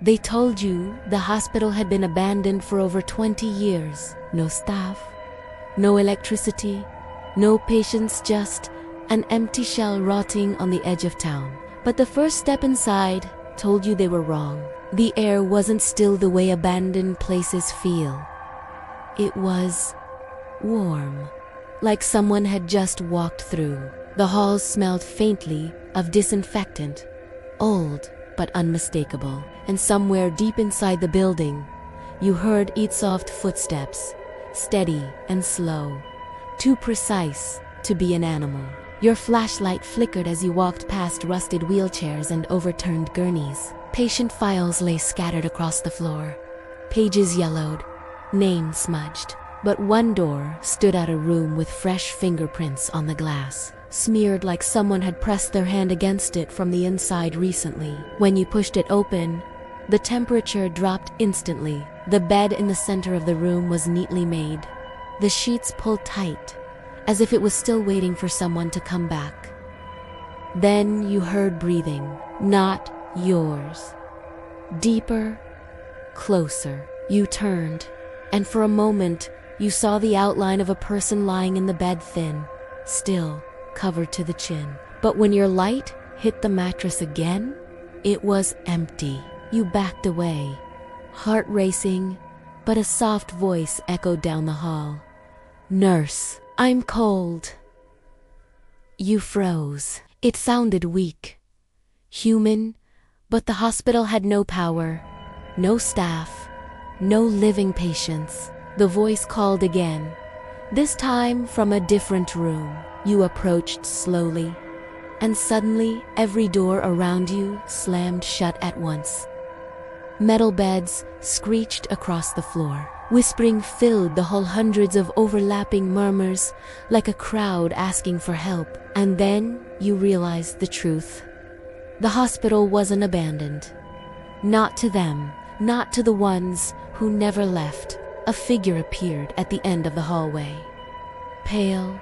They told you the hospital had been abandoned for over 20 years. No staff, no electricity, no patients, just an empty shell rotting on the edge of town. But the first step inside told you they were wrong. The air wasn't still the way abandoned places feel. It was warm, like someone had just walked through. The halls smelled faintly of disinfectant, old but unmistakable. And somewhere deep inside the building, you heard its soft footsteps, steady and slow, too precise to be an animal. Your flashlight flickered as you walked past rusted wheelchairs and overturned gurneys. Patient files lay scattered across the floor, pages yellowed, names smudged. But one door stood out, a room with fresh fingerprints on the glass, smeared like someone had pressed their hand against it from the inside recently. When you pushed it open, the temperature dropped instantly. The bed in the center of the room was neatly made, the sheets pulled tight, as if it was still waiting for someone to come back. Then you heard breathing, not yours. Deeper, closer. You turned, and for a moment, you saw the outline of a person lying in the bed, thin, still, covered to the chin. But when your light hit the mattress again, it was empty. You backed away, heart racing, but a soft voice echoed down the hall. "Nurse, I'm cold." You froze. It sounded weak, human, but the hospital had no power, no staff, no living patients. The voice called again, this time from a different room. You approached slowly, and suddenly every door around you slammed shut at once. Metal beds screeched across the floor. Whispering filled the hall, hundreds of overlapping murmurs, like a crowd asking for help. And then you realized the truth. The hospital wasn't abandoned. Not to them, not to the ones who never left. A figure appeared at the end of the hallway. Pale,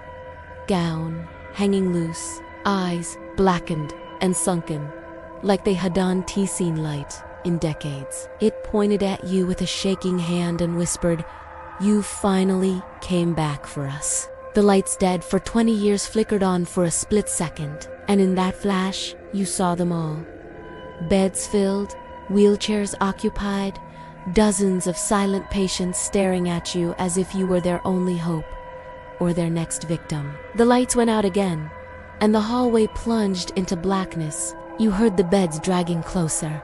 gown hanging loose, eyes blackened and sunken, like they hadn't seen light in decades. It pointed at you with a shaking hand and whispered, "You finally came back for us." The lights, dead for 20 years, flickered on for a split second, and in that flash, you saw them all. Beds filled, wheelchairs occupied, dozens of silent patients staring at you as if you were their only hope, or their next victim. The lights went out again, and the hallway plunged into blackness. You heard the beds dragging closer,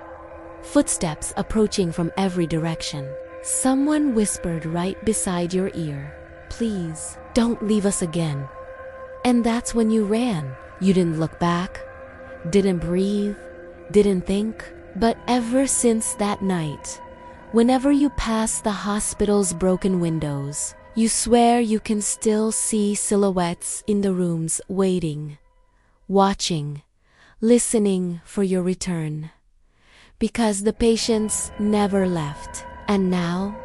footsteps approaching from every direction. Someone whispered right beside your ear, "Please, don't leave us again." And that's when you ran. You didn't look back, didn't breathe, didn't think. But ever since that night, whenever you pass the hospital's broken windows, you swear you can still see silhouettes in the rooms, waiting, watching, listening for your return. Because the patients never left, and now,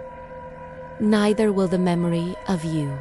neither will the memory of you.